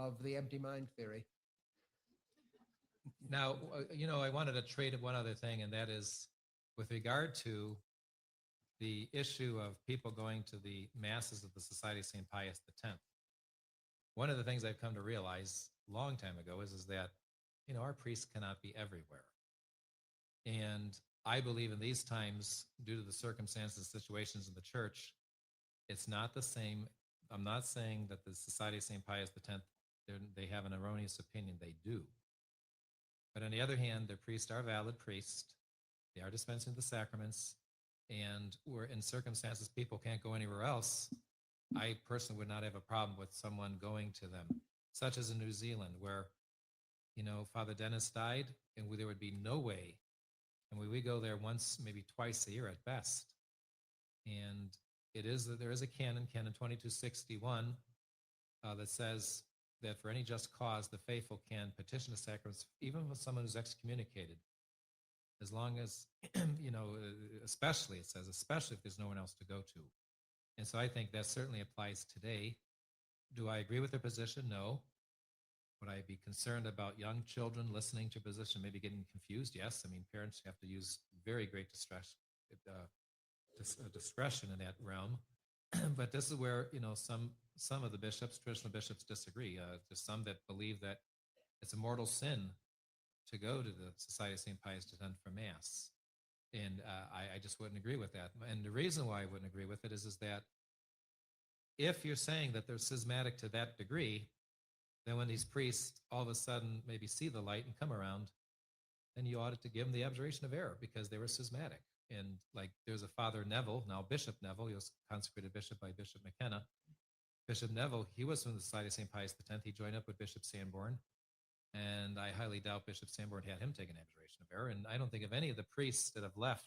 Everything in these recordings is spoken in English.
of the empty mind theory. Now, I wanted to trade one other thing, and that is with regard to the issue of people going to the masses of the Society of St. Pius X. One of the things I've come to realize a long time ago is that, our priests cannot be everywhere. And I believe in these times, due to the circumstances and situations in the church, it's not the same. I'm not saying that the Society of St. Pius X, they have an erroneous opinion. They do. But on the other hand, their priests are valid priests. They are dispensing the sacraments. And we're in circumstances people can't go anywhere else. I personally would not have a problem with someone going to them, such as in New Zealand, where, Father Dennis died, and there would be no way. And we go there once, maybe twice a year at best. And there is a canon 2261, that says that for any just cause, the faithful can petition the sacraments, even with someone who's excommunicated, as long as, especially, it says, especially if there's no one else to go to. And so I think that certainly applies today. Do I agree with their position? No. Would I be concerned about young children listening to a position, maybe getting confused? Yes. I mean, parents have to use very great discretion in that realm. But this is where, some of the bishops, traditional bishops, disagree. There's some that believe that it's a mortal sin to go to the Society of St. Pius X for Mass. And I just wouldn't agree with that. And the reason why I wouldn't agree with it is that if you're saying that they're schismatic to that degree, then when these priests all of a sudden maybe see the light and come around, then you ought to give them the abjuration of error because they were schismatic. And like there's a Father Neville, now Bishop Neville, he was consecrated bishop by Bishop McKenna. Bishop Neville, he was from the Society of St. Pius X. He joined up with Bishop Sanborn. And I highly doubt Bishop Sanborn had him take an abjuration of error. And I don't think of any of the priests that have left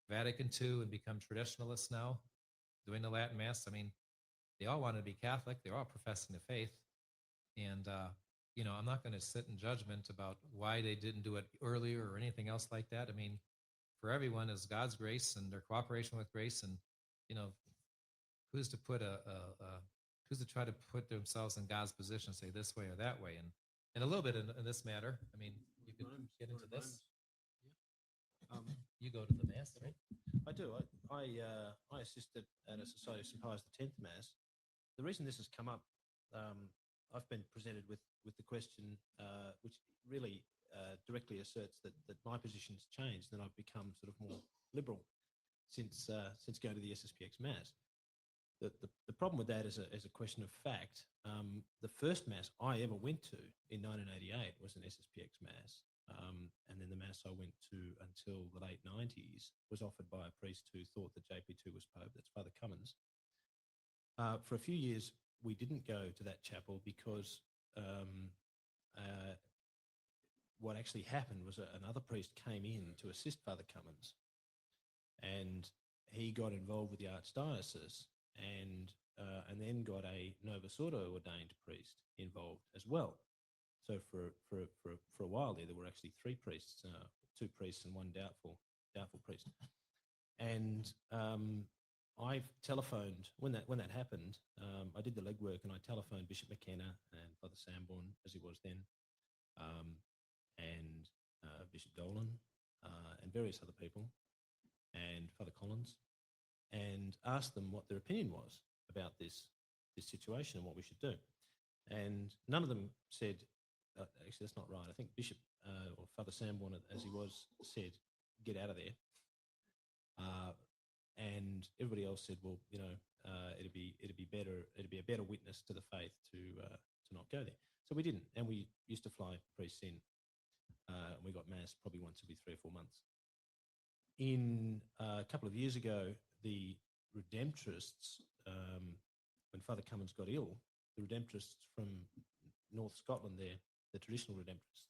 Vatican II and become traditionalists now, doing the Latin Mass. I mean, they all want to be Catholic. They're all professing the faith. And, I'm not going to sit in judgment about why they didn't do it earlier or anything else like that. I mean, for everyone is God's grace and their cooperation with grace. And, who's to who's to try to put themselves in God's position, say this way or that way. And a little bit in this matter, I mean, you could get into this. You go to the Mass, right? I do. I assisted at a Society of St. Pius X Mass. The reason this has come up, I've been presented with the question, which really directly asserts that my position's changed and I've become sort of more liberal since going to the SSPX Mass. The problem with that is a question of fact. The first Mass I ever went to in 1988 was an SSPX Mass. And then the Mass I went to until the late 90s was offered by a priest who thought that JP2 was Pope. That's Father Cummins. For a few years, we didn't go to that chapel because what actually happened was another priest came in to assist Father Cummins, and he got involved with the Archdiocese and then got a Novus Ordo ordained priest involved as well. So for a while there were actually three priests, two priests and one doubtful priest. And I telephoned when that happened. I did the legwork and I telephoned Bishop McKenna and Father Sanborn, as he was then, and Bishop Dolan and various other people, and Father Collins, and asked them what their opinion was about this situation and what we should do. And none of them said, actually, that's not right. I think Bishop or Father Sanborn, as he was, said, get out of there. And everybody else said, well, it'd be a better witness to the faith to not go there. So we didn't, and we used to fly priests in. And we got Mass probably once every 3 or 4 months. In a couple of years ago, the Redemptorists, when Father Cummins got ill, the Redemptorists from North Scotland there, the traditional Redemptorists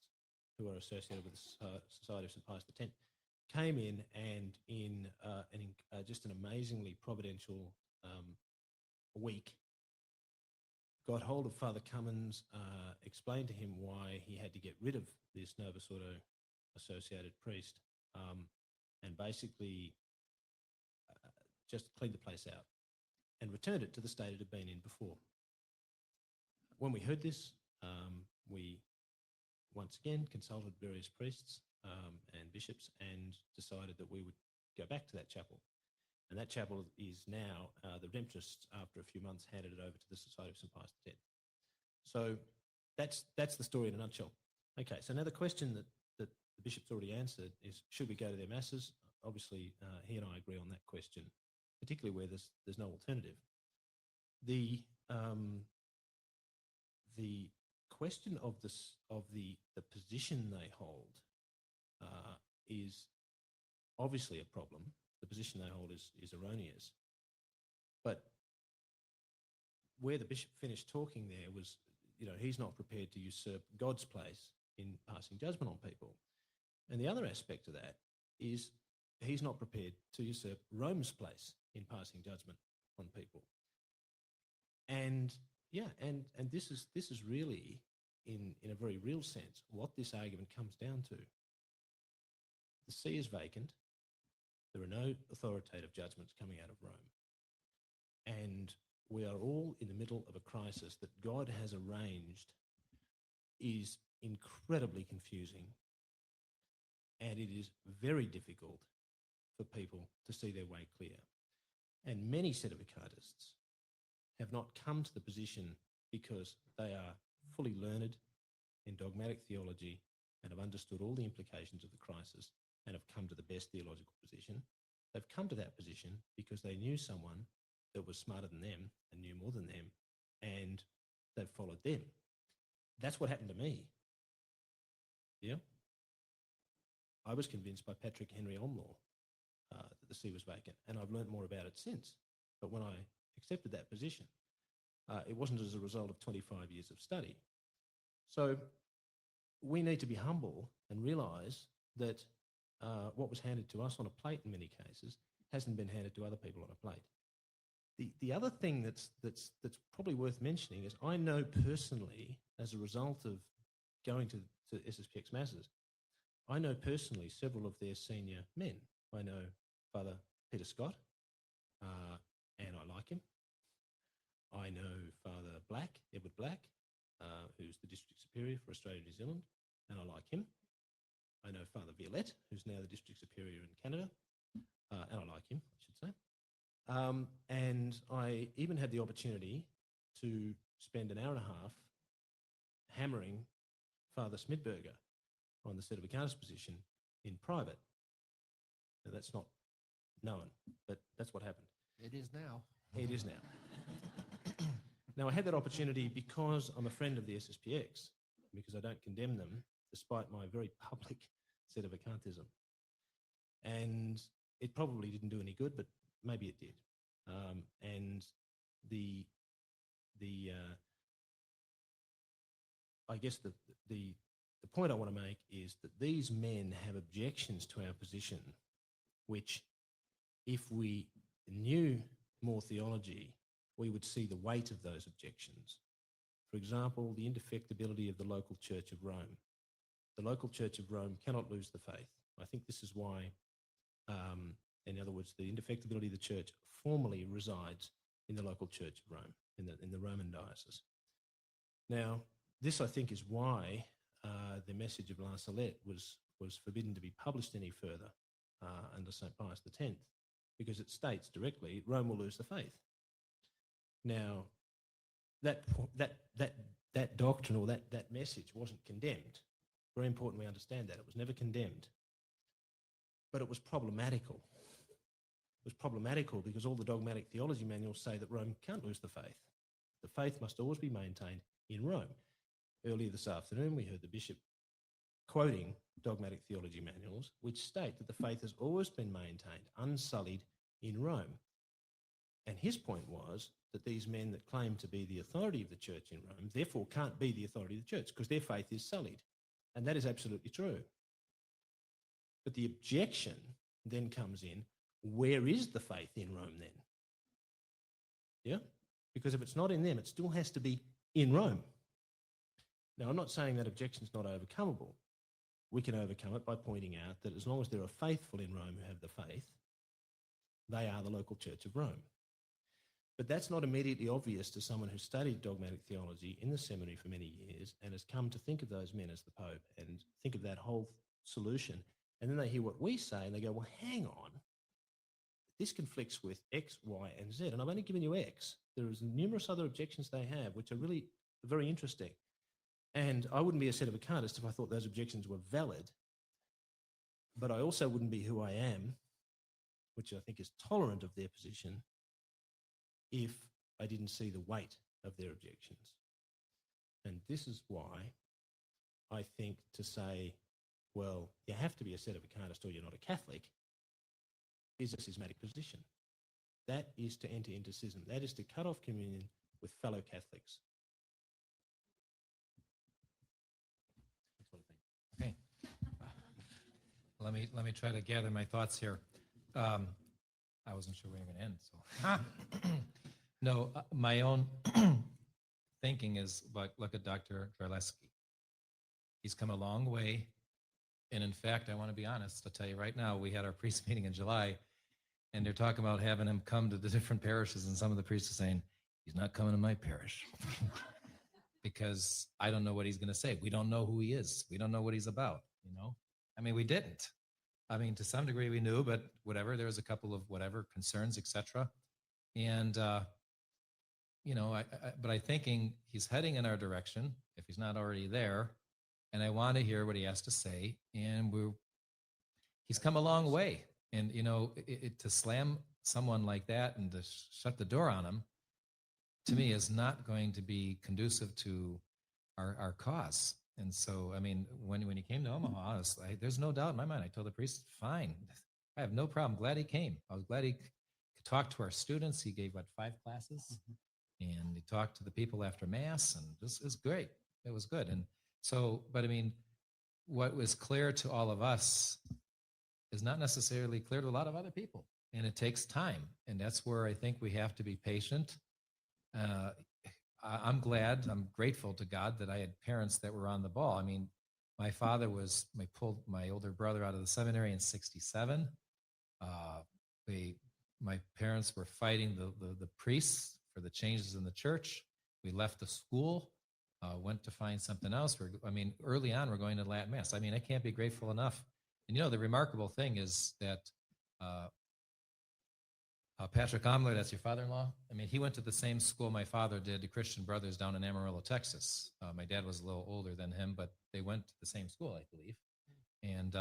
who are associated with the Society of St. Pius X, came in and in just an amazingly providential week, got hold of Father Cummins, explained to him why he had to get rid of this Novus Ordo associated priest, and basically just cleaned the place out and returned it to the state it had been in before. when we heard this, we once again consulted various priests and bishops and decided that we would go back to that chapel. And that chapel is now, the Redemptorists, after a few months, handed it over to the Society of St. Pius X. So that's the story in a nutshell. Okay, so now the question that the bishop's already answered is, should we go to their masses? Obviously, he and I agree on that question, particularly where there's no alternative. The question of the position they hold is obviously a problem. The position they hold is erroneous. But where the bishop finished talking there was, he's not prepared to usurp God's place in passing judgment on people. And the other aspect of that is he's not prepared to usurp Rome's place in passing judgment on people. And this is really, in a very real sense, what this argument comes down to. The see is vacant. There are no authoritative judgments coming out of Rome. And we are all in the middle of a crisis that God has arranged is incredibly confusing. And it is very difficult for people to see their way clear. And many sedevacantists have not come to the position because they are fully learned in dogmatic theology and have understood all the implications of the crisis and have come to the best theological position. They've come to that position because they knew someone that was smarter than them and knew more than them, and they've followed them. That's what happened to me. Yeah? I was convinced by Patrick Henry Omlaw that the see was vacant, and I've learned more about it since. But when I accepted that position, it wasn't as a result of 25 years of study. So we need to be humble and realise that what was handed to us on a plate in many cases hasn't been handed to other people on a plate. The other thing that's probably worth mentioning is I know personally, as a result of going to SSPX masses, I know personally several of their senior men. I know Father Peter Scott, and I like him. I know Father Black, Edward Black, who's the District Superior for Australia and New Zealand, and I like him. I know Father Violette, who's now the District Superior in Canada, and I like him, I should say. And I even had the opportunity to spend an hour and a half hammering Father Smidberger on the sedevacantist position in private. Now, that's not known, but that's what happened. It is now. It is now. Now, I had that opportunity because I'm a friend of the SSPX, because I don't condemn them, despite my very public sedevacantism. And it probably didn't do any good, but maybe it did. And I guess the point I want to make is that these men have objections to our position, which, if we knew more theology, we would see the weight of those objections. For example, the indefectibility of the local Church of Rome. The local Church of Rome cannot lose the faith. I think this is why, in other words, the indefectibility of the church formally resides in the local Church of Rome, in the Roman diocese. Now, this, I think, is why the message of La Salette was forbidden to be published any further under St. Pius X, because it states directly, Rome will lose the faith. Now, that doctrine or that message wasn't condemned. Very important we understand that. It was never condemned. But it was problematical. It was problematical because all the dogmatic theology manuals say that Rome can't lose the faith. The faith must always be maintained in Rome. Earlier this afternoon, we heard the bishop quoting dogmatic theology manuals, which state that the faith has always been maintained, unsullied, in Rome. And his point was that these men that claim to be the authority of the church in Rome, therefore can't be the authority of the church because their faith is sullied. And that is absolutely true. But the objection then comes in, where is the faith in Rome then? Yeah? Because if it's not in them, it still has to be in Rome. Now, I'm not saying that objection's not overcomable. We can overcome it by pointing out that as long as there are faithful in Rome who have the faith, they are the local Church of Rome. But that's not immediately obvious to someone who studied dogmatic theology in the seminary for many years and has come to think of those men as the Pope and think of that whole solution. And then they hear what we say and they go, well, hang on. This conflicts with X, Y, and Z. And I've only given you X. There is numerous other objections they have, which are really very interesting. And I wouldn't be a sedevacantist if I thought those objections were valid. But I also wouldn't be who I am, which I think is tolerant of their position, if I didn't see the weight of their objections. And this is why I think to say, well, you have to be a sedevacantist or you're not a Catholic, is a schismatic position. That is to enter into schism. That is to cut off communion with fellow Catholics. That's what I think. Okay. Let me try to gather my thoughts here. I wasn't sure where we were going to end. So, no, my own thinking is like, look at Dr. Garleski. He's come a long way. And in fact, I want to be honest. I'll tell you right now, we had our priest meeting in July, and they're talking about having him come to the different parishes. And some of the priests are saying, he's not coming to my parish because I don't know what he's going to say. We don't know who he is. We don't know what he's about. You know, I mean, we didn't. I mean, to some degree we knew, but whatever, there was a couple of whatever concerns, etc. And, you know, but I'm thinking he's heading in our direction if he's not already there. And I want to hear what he has to say. And he's come a long way. And, you know, to slam someone like that and to shut the door on him, to me, is not going to be conducive to our cause. And so, I mean, when he came to Omaha, there's no doubt in my mind. I told the priest, fine, I have no problem. Glad he came. I was glad he could talk to our students. He gave, 5 classes? And he talked to the people after Mass, and this is great. It was good. And so, but I mean, what was clear to all of us is not necessarily clear to a lot of other people. And it takes time. And that's where I think we have to be patient. I'm grateful to God that I had parents that were on the ball. I mean, my father pulled my older brother out of the seminary in 1967. My parents were fighting the priests for the changes in the church. We left the school, went to find something else. Early on, we're going to Latin Mass. I mean, I can't be grateful enough. And you know, the remarkable thing is that Patrick Omler, that's your father-in-law. I mean, he went to the same school my father did, the Christian Brothers down in Amarillo, Texas. My dad was a little older than him, but they went to the same school, I believe. And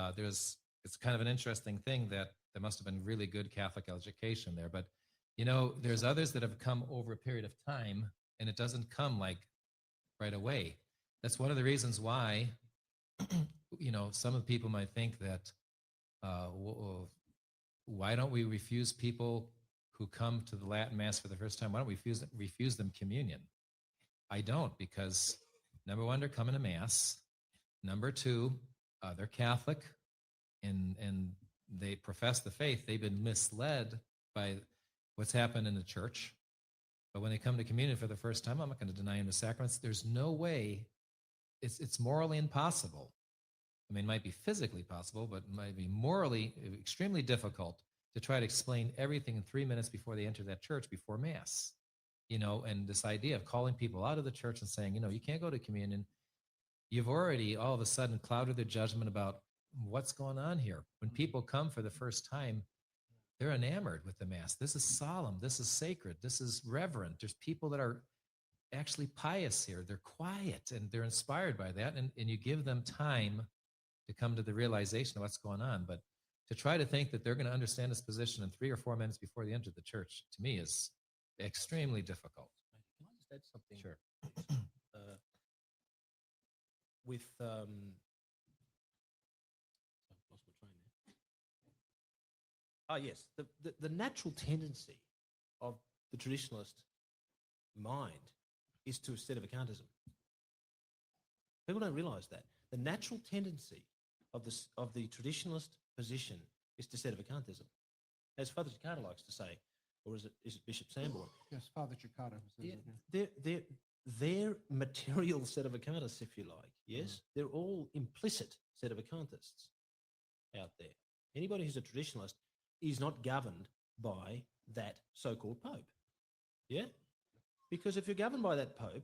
it's kind of an interesting thing that there must have been really good Catholic education there. But, you know, there's others that have come over a period of time, and it doesn't come like right away. That's one of the reasons why, you know, some of the people might think that, why don't we refuse people who come to the Latin Mass for the first time? Why don't we refuse them communion? I don't, because number one, they're coming to Mass. Number two, they're Catholic, and they profess the faith. They've been misled by what's happened in the church. But when they come to communion for the first time, I'm not going to deny them the sacraments. There's no way. It's morally impossible. I mean, it might be physically possible, but it might be morally extremely difficult to try to explain everything in 3 minutes before they enter that church before Mass. You know, and this idea of calling people out of the church and saying, you know, you can't go to communion, you've already all of a sudden clouded their judgment about what's going on here. When people come for the first time, they're enamored with the Mass. This is solemn. This is sacred. This is reverent. There's people that are actually pious here. They're quiet and they're inspired by that. And you give them time to come to the realization of what's going on. But to try to think that they're going to understand this position in 3 or 4 minutes before they enter the church, to me, is extremely difficult. Can I just add something? Sure. With I've lost my train there. Oh yes, the natural tendency of the traditionalist mind is to sedevacantism. People don't realise that the natural tendency of the traditionalist position is to sedevacantism, as Father Cicada likes to say, or is it Bishop Sanborn? Yes, Father Cicada. Who says it, yeah. They're material sedevacantists, if you like. Yes, they're all implicit sedevacantists out there. Anybody who's a traditionalist is not governed by that so-called Pope. Yeah? Because if you're governed by that Pope,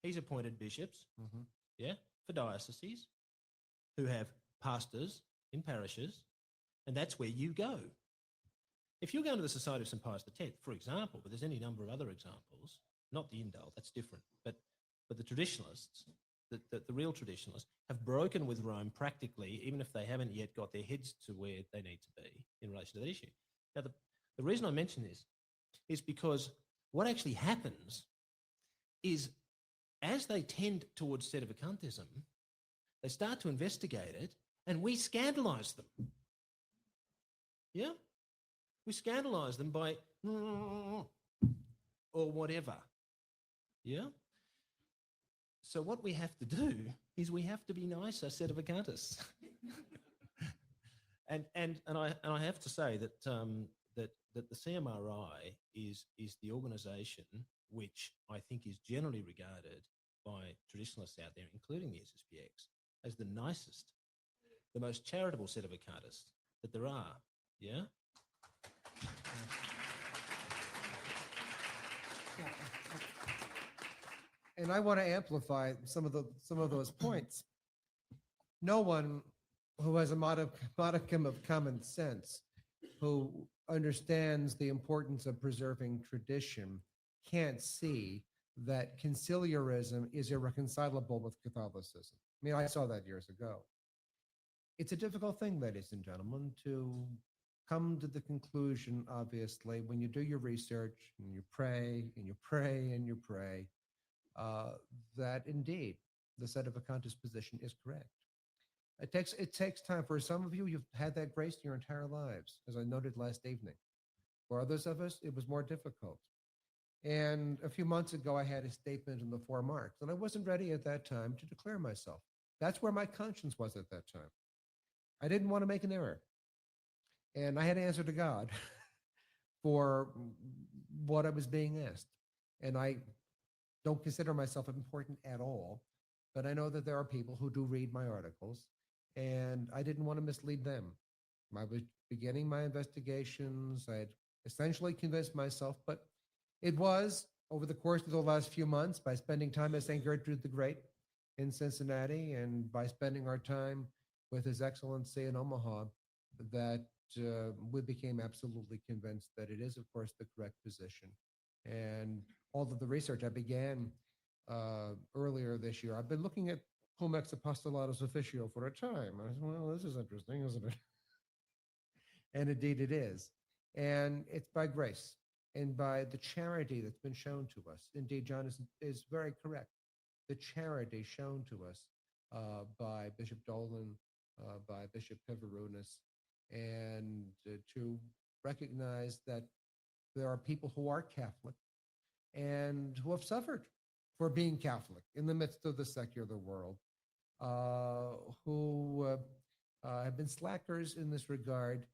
he's appointed bishops, Mhm. yeah, for dioceses who have pastors in parishes, and that's where you go. If you're going to the Society of St. Pius X, for example, but there's any number of other examples, not the Indel, that's different, but the traditionalists, the real traditionalists, have broken with Rome practically, even if they haven't yet got their heads to where they need to be in relation to that issue. Now, the reason I mention this is because what actually happens is as they tend towards sedevacantism, they start to investigate it and we scandalise them. Yeah? We scandalise them by or whatever. Yeah? So what we have to do is we have to be nicer sedevacantists. and I have to say that that the CMRI is the organisation which I think is generally regarded by traditionalists out there, including the SSPX, as the nicest, the most charitable sedevacantists that there are. Yeah. And I want to amplify some of those points. No one who has a modicum of common sense, who understands the importance of preserving tradition, can't see that conciliarism is irreconcilable with Catholicism. I mean, I saw that years ago. It's a difficult thing, ladies and gentlemen, to come to the conclusion, obviously, when you do your research and you pray and you pray and you pray, that indeed the sedevacantist position is correct. It takes time. For some of you, you've had that grace your entire lives, as I noted last evening. For others of us, it was more difficult. And a few months ago, I had a statement in the 4 Marks, and I wasn't ready at that time to declare myself. That's where my conscience was at that time. I didn't want to make an error. And I had to answer to God for what I was being asked. And I don't consider myself important at all, but I know that there are people who do read my articles, and I didn't want to mislead them. I was beginning my investigations. I had essentially convinced myself, but it was over the course of the last few months, by spending time at St. Gertrude the Great in Cincinnati and by spending our time with His Excellency in Omaha, that we became absolutely convinced that it is, of course, the correct position. And all of the research I began earlier this year, I've been looking at Cum ex apostolatus officio for a time. I said, well, this is interesting, isn't it? And indeed it is. And it's by grace and by the charity that's been shown to us. Indeed, John is very correct. The charity shown to us by Bishop Dolan, by Bishop Pivarunas, and to recognize that there are people who are Catholic and who have suffered for being Catholic in the midst of the secular world, who have been slackers in this regard,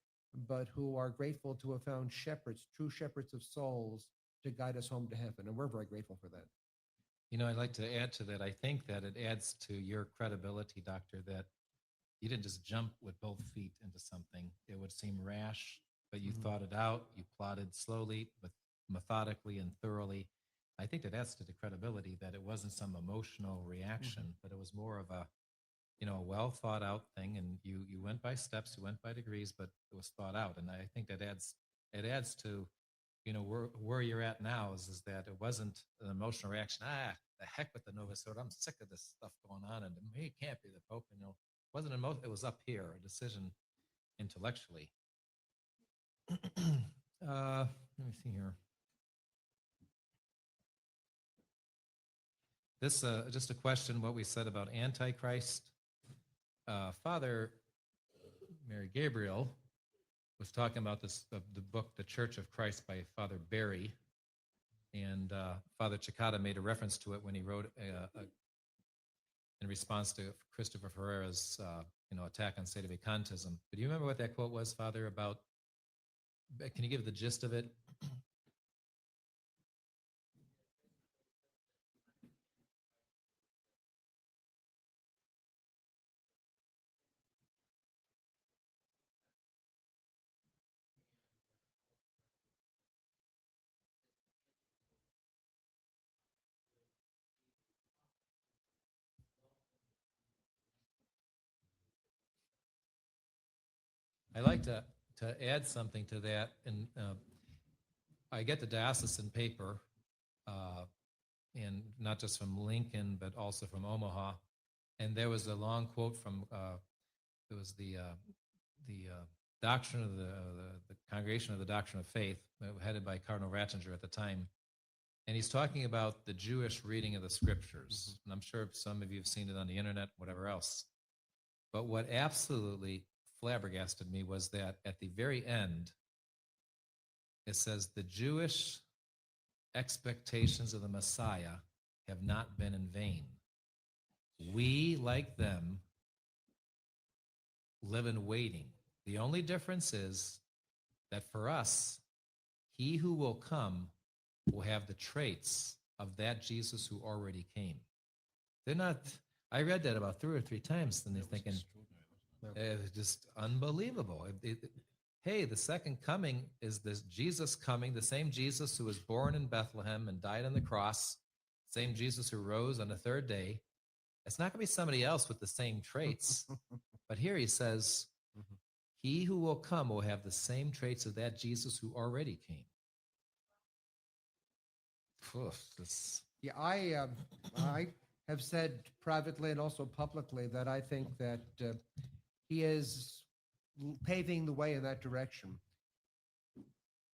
but who are grateful to have found shepherds, true shepherds of souls, to guide us home to heaven. And we're very grateful for that. You know, I'd like to add to that. I think that it adds to your credibility, Doctor, that you didn't just jump with both feet into something. It would seem rash, but you thought it out. You plotted slowly, but methodically and thoroughly. I think that adds to the credibility that it wasn't some emotional reaction, but it was more of a, you know, a well thought out thing. And you went by steps, you went by degrees, but it was thought out. And I think that adds to, you know, where you're at now is that it wasn't an emotional reaction. The heck with the Novus Ordo. I'm sick of this stuff going on, and he can't be the Pope. You know, it wasn't it was up here, a decision intellectually. Let me see here. This just a question, what we said about Antichrist. Father Mary Gabriel was talking about this, the book, The Church of Christ by Father Barry. And Father Cicada made a reference to it when he wrote in response to Christopher Ferrera's attack on sedevacantism. But do you remember what that quote was, Father, about? Can you give the gist of it? I like to add something to that, and I get the diocesan paper, and not just from Lincoln, but also from Omaha, and there was a long quote from it was the doctrine of the Congregation of the Doctrine of Faith, headed by Cardinal Ratzinger at the time, and he's talking about the Jewish reading of the Scriptures, and I'm sure some of you have seen it on the internet, whatever else. But what absolutely flabbergasted me was that at the very end, it says the Jewish expectations of the Messiah have not been in vain. We, like them, live in waiting. The only difference is that for us, he who will come will have the traits of that Jesus who already came. They're not, I read that about 2 or 3 times, and they're thinking, just unbelievable. Hey, the second coming is this Jesus coming, the same Jesus who was born in Bethlehem and died on the cross, same Jesus who rose on the 3rd day. It's not going to be somebody else with the same traits. But here he says, he who will come will have the same traits of that Jesus who already came. Yeah, I have said privately and also publicly that I think that he is paving the way in that direction.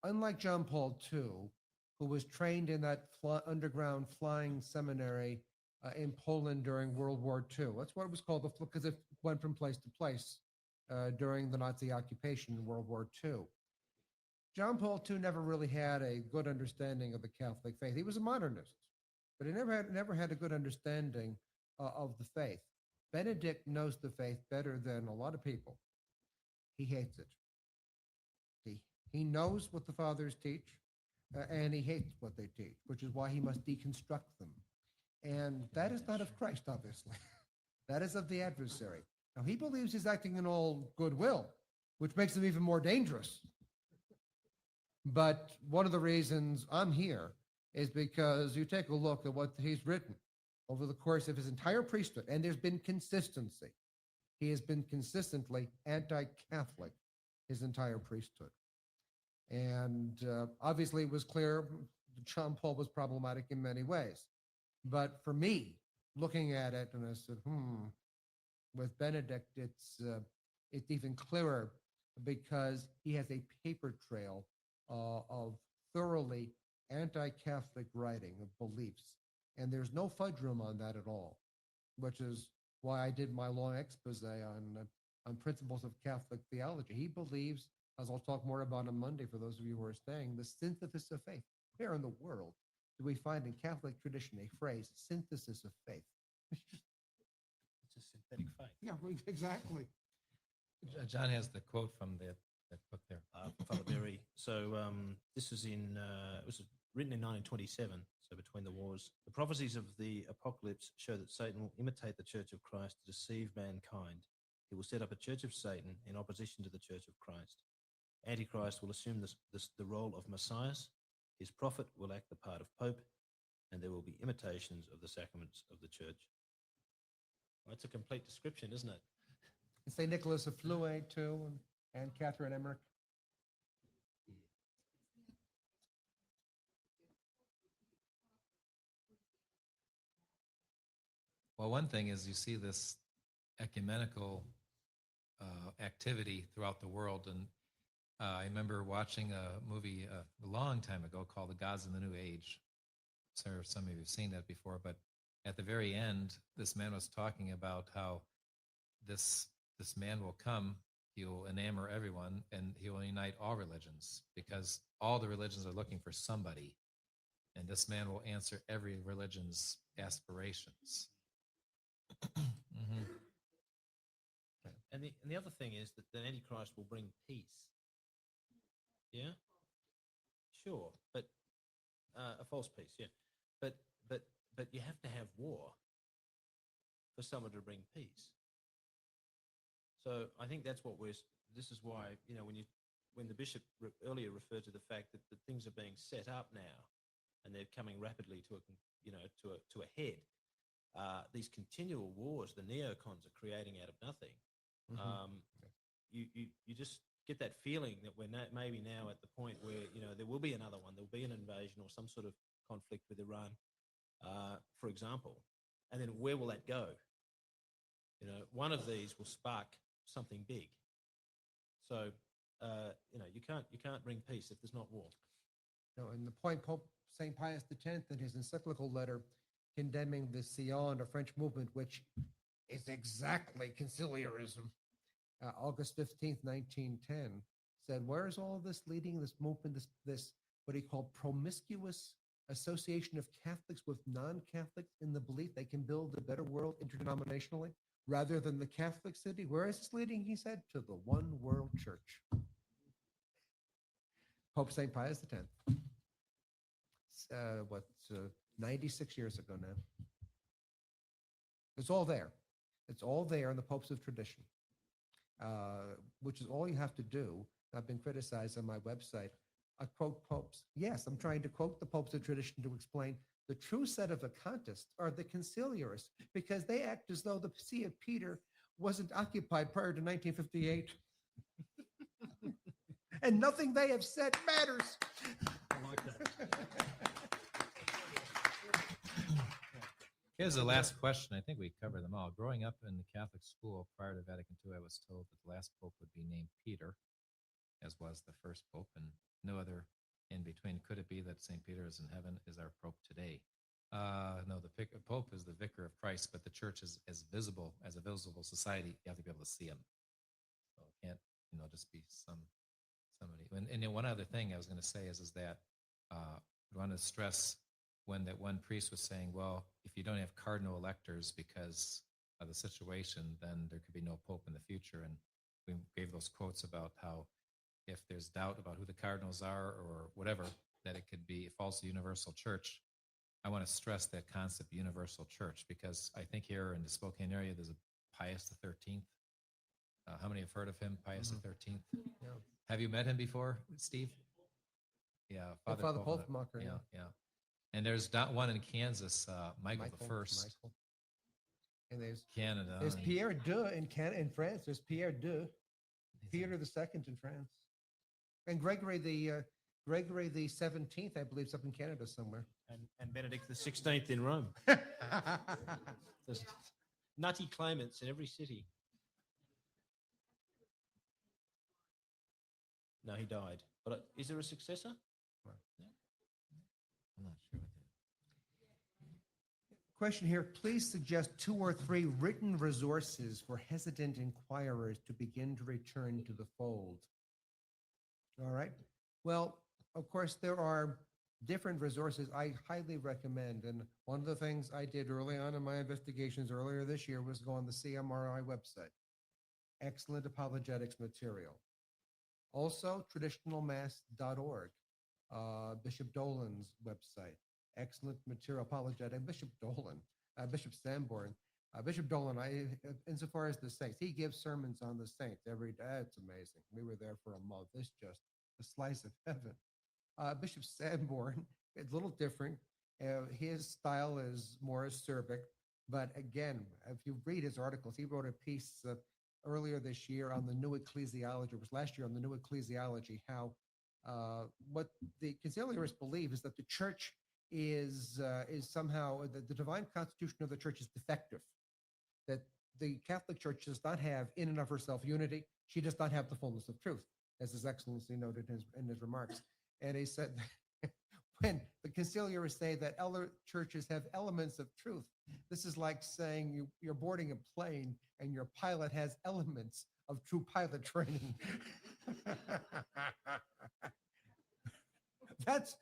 Unlike John Paul II, who was trained in that underground flying seminary in Poland during World War II. That's what it was called, because it went from place to place during the Nazi occupation in World War II. John Paul II never really had a good understanding of the Catholic faith. He was a modernist, but he never had a good understanding of the faith. Benedict knows the faith better than a lot of people. He hates it. He knows what the fathers teach, and he hates what they teach, which is why he must deconstruct them. And that is not of Christ, obviously. That is of the adversary. Now, he believes he's acting in all goodwill, which makes him even more dangerous. But one of the reasons I'm here is because you take a look at what he's written over the course of his entire priesthood, and there's been consistency. He has been consistently anti-Catholic his entire priesthood. And obviously it was clear John Paul was problematic in many ways. But for me, looking at it, and I said, with Benedict, it's even clearer because he has a paper trail of thoroughly anti-Catholic writing of beliefs. And there's no fudge room on that at all, which is why I did my long expose on principles of Catholic theology. He believes, as I'll talk more about on Monday for those of you who are staying, the synthesis of faith. Where in the world do we find in Catholic tradition a phrase, synthesis of faith? It's a synthetic faith. Yeah, exactly. John has the quote from that book there. Father Berry. So this was it was written in 1927, so between the wars. The prophecies of the apocalypse show that Satan will imitate the Church of Christ to deceive mankind. He will set up a Church of Satan in opposition to the Church of Christ. Antichrist will assume the role of Messias. His prophet will act the part of Pope, and there will be imitations of the sacraments of the Church. Well, that's a complete description, isn't it? And St. Nicholas of Flue, too, and Catherine Emmerich. Well, one thing is you see this ecumenical activity throughout the world. And I remember watching a movie a long time ago called The Gods in the New Age. So some of you have seen that before, but at the very end, this man was talking about how this man will come, he will enamor everyone, and he will unite all religions, because all the religions are looking for somebody, and this man will answer every religion's aspirations. And the other thing is that the Antichrist will bring peace. Yeah, sure, but a false peace. Yeah, but you have to have war for someone to bring peace. So I think that's what this is why, when the bishop earlier referred to the fact that things are being set up now, and they're coming rapidly to a head. These continual wars the neocons are creating out of nothing. You just get that feeling that we're maybe now at the point where, you know, there will be another one, there'll be an invasion or some sort of conflict with Iran, for example. And then where will that go? You know, one of these will spark something big. So, you know, you can't bring peace if there's not war. No, and the point Pope St. Pius X in his encyclical letter condemning the Sion or French movement, which is exactly conciliarism, August 15th, 1910, said, where is all this leading, this movement, this what he called promiscuous association of Catholics with non-Catholics in the belief they can build a better world interdenominationally rather than the Catholic city? Where is this leading, he said? To the one world church. Pope St. Pius X. 96 years ago now. It's all there. It's all there in the popes of tradition, which is all you have to do. I've been criticized on my website. I quote popes. Yes, I'm trying to quote the popes of tradition to explain the true set of vacantists are the conciliarists, because they act as though the See of Peter wasn't occupied prior to 1958. And nothing they have said matters. I like that. Here's the last question. I think we covered them all. Growing up in the Catholic school prior to Vatican II, I was told that the last pope would be named Peter, as was the first pope, and no other in between. Could it be that St. Peter is in heaven, is our pope today? No, the pope is the vicar of Christ, but the church is as visible as a visible society. You have to be able to see him. So it can't, you know, just be somebody. And then one other thing I was going to say is that I want to stress when that one priest was saying, well, if you don't have cardinal electors because of the situation, then there could be no pope in the future. And we gave those quotes about how if there's doubt about who the cardinals are or whatever, that it could be, it falls to universal church. I want to stress that concept, universal church, because I think here in the Spokane area, there's a Pius the 13th. How many have heard of him, Pius the 13th? Yeah. Have you met him before, Steve? Yeah, Father Polfmacher, Yeah, yeah. yeah. And there's one in Kansas, Michael the First, Michael. And there's Canada. Pierre II in France. There's Pierre II, Peter II in France, and Gregory the 17th, I believe, is up in Canada somewhere. And Benedict the 16th in Rome. There's nutty claimants in every city. No, he died. But is there a successor? I'm not sure. Question here, please suggest 2 or 3 written resources for hesitant inquirers to begin to return to the fold. All right. Well, of course, there are different resources I highly recommend. And one of the things I did early on in my investigations earlier this year was go on the CMRI website. Excellent apologetics material. Also, traditionalmass.org, Bishop Dolan's website. Excellent material, apologetic. Bishop Dolan, Bishop Sanborn. Bishop Dolan, insofar as the saints, he gives sermons on the saints every day. It's amazing. We were there for a month. It's just a slice of heaven. Bishop Sanborn, it's a little different. His style is more acerbic. But again, if you read his articles, he wrote a piece earlier this year on the new ecclesiology, it was last year on the new ecclesiology, how what the conciliarists believe is that the church is somehow, the divine constitution of the church is defective, that the Catholic Church does not have in and of herself unity. She does not have the fullness of truth, as His Excellency noted in his remarks. And he said, when the conciliarists say that other churches have elements of truth, this is like saying you're boarding a plane and your pilot has elements of true pilot training. That's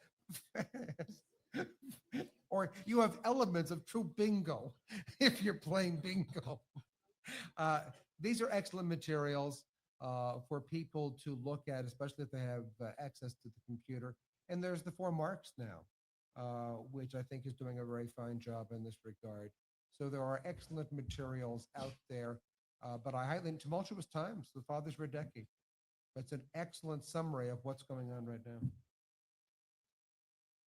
or you have elements of true bingo if you're playing bingo. These are excellent materials for people to look at, especially if they have access to the computer. And there's the 4 Marks now, which I think is doing a very fine job in this regard. So there are excellent materials out there, but I highly, in tumultuous times, the Fathers Radecki. That's an excellent summary of what's going on right now.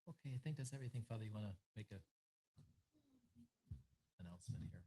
Okay, I think that's everything, Father. You want to make a announcement here?